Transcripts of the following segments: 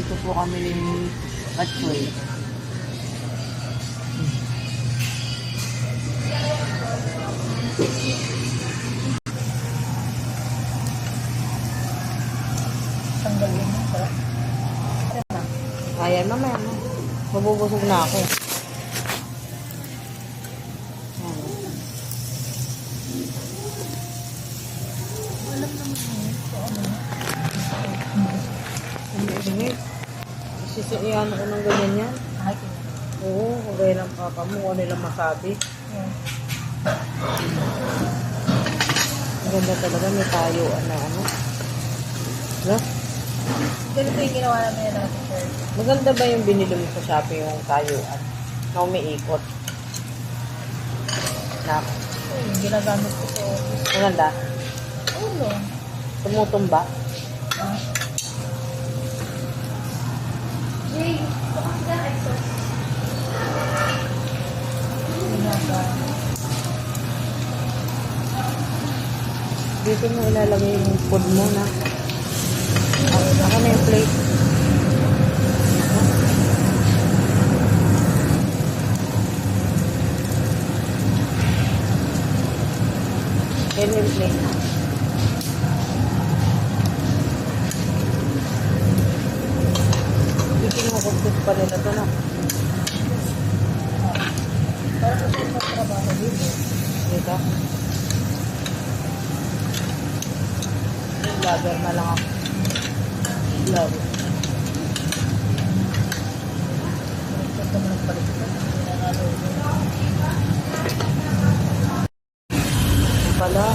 Dito po kami ni Patchoy. Tanggalin mo ba? Ayan, mamaya mo. Mabubusog na ako. Alam naman mo kung ano. Hindi. Sisiyaan ko ng ganyan yan. Ay, Oo, kung gaya ng papa mo, kung nilang masabi. Ang ganda talaga, may tayo, ano. No? ganito yung ginawa namin yun natin, sir. Maganda ba yung binili mo sa Shopee yung tayuan? Na umiikot? Na, Yung ginagamit ko sa office. maganda? Ulo. Tumutumba? Dito mo ilalagay yung food mo na. Ako na yung plate. Yan yung plate. Ikinukumpit pa nila ito na. Para sa sa trabaho dito. Dito. Vlogger na lang ako. Vlogger. Ito mo ng palit ito. Pala.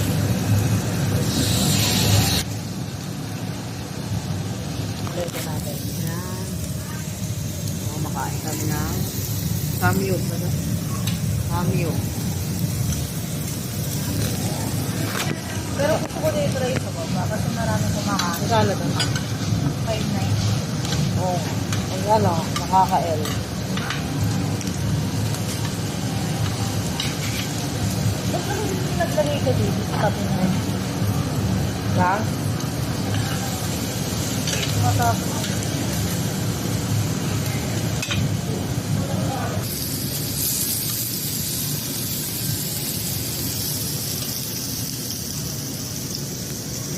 Pwede natin. Yan. Makain kami ng samyup. Ano? Samyup. Pero gusto ko na i-try sa baba kasi marami kumakain. Magkano ito? 5.9. Oo. Ang ano, nakaka-L. Ba't ano yung naglagay ka dito sa tabi na yun? Lang? Matapos.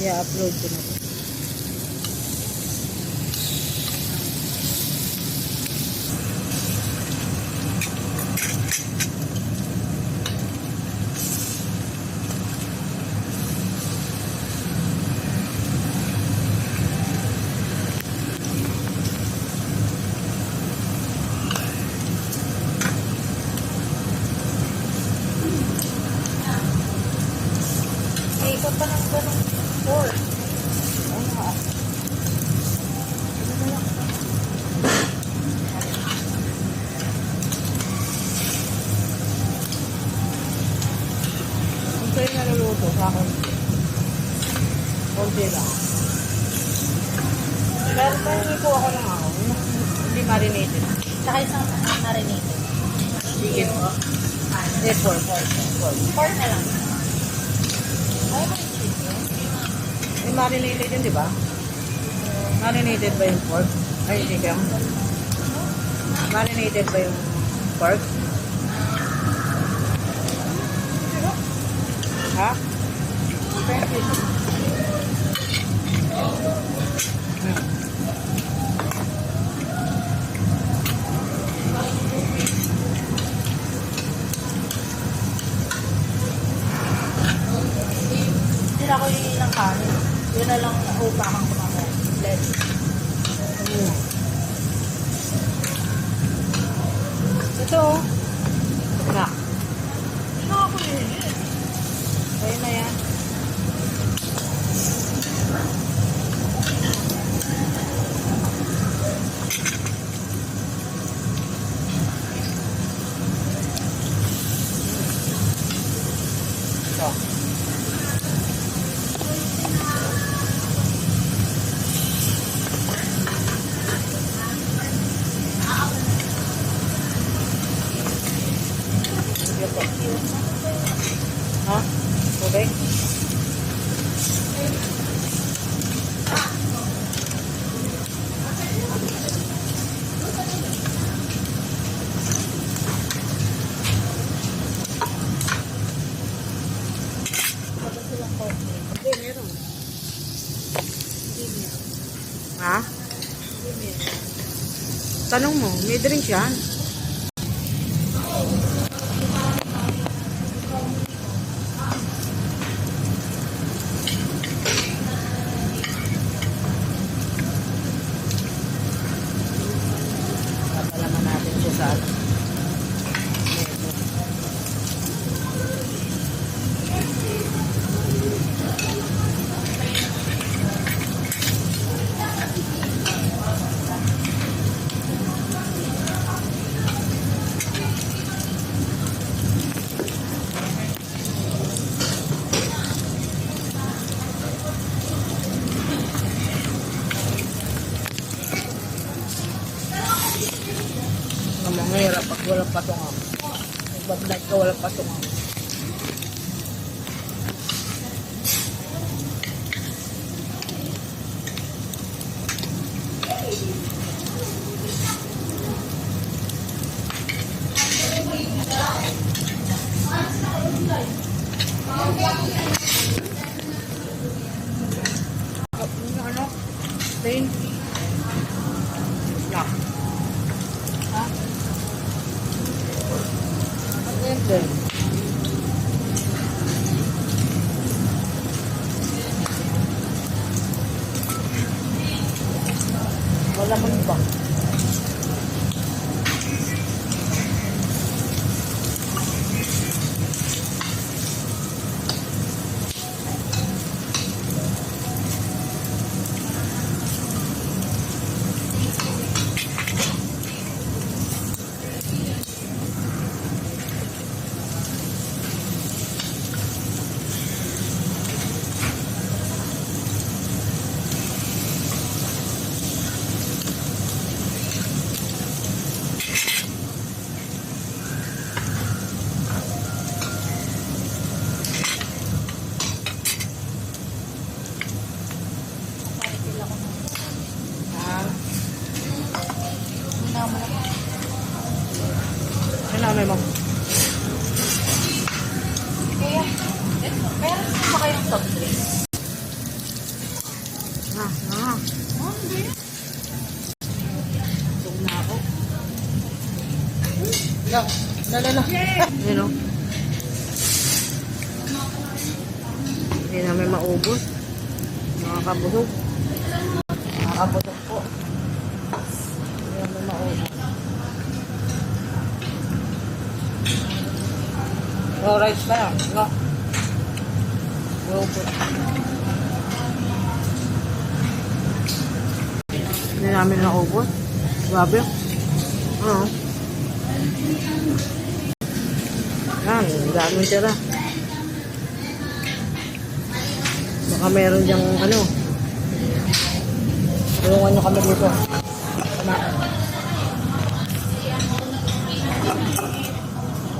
I-upload ko na ito. Eh, ikaw pa ng ganong pork. Kung sa'yo naluluto, sa akin, konti lang. Pero pahingi po ako ng ako. Hindi marinated. Saka isang marinated. Chicken po. Hindi, pork. Pork na lang. Ay, may chicken. May marinated yun, di ba? Marinated ba yung pork? Ay, chicken. Marinated ba yung pork? Ha? Hindi na ako yung ng kanin. Yun na lang upakan ko mga let's. Ito. Na. Hindi na ako yun. Kaya na yan. Ito. Tanong mo, may drinks yan? Papalaman natin siya sa ano. Ang mahirap pag walang patungan. Pag-night ka walang patungan. Ano? Plain? Black. Ha? Plain. Wala mo ba? Ano mo? Kuya, meron pa kayong soft drink? Hindi. Tug na ako. Lala. Ano? Hindi namin maubos. Nakakabusog. Nakakabusog po. Hindi namin maubos. No rice na yan. No. Maubos. Hindi namin naubos. Grabe. Oo. Yan, daming tira. Baka meron diyang ano. Tulungan nyo kami dito. Kumain.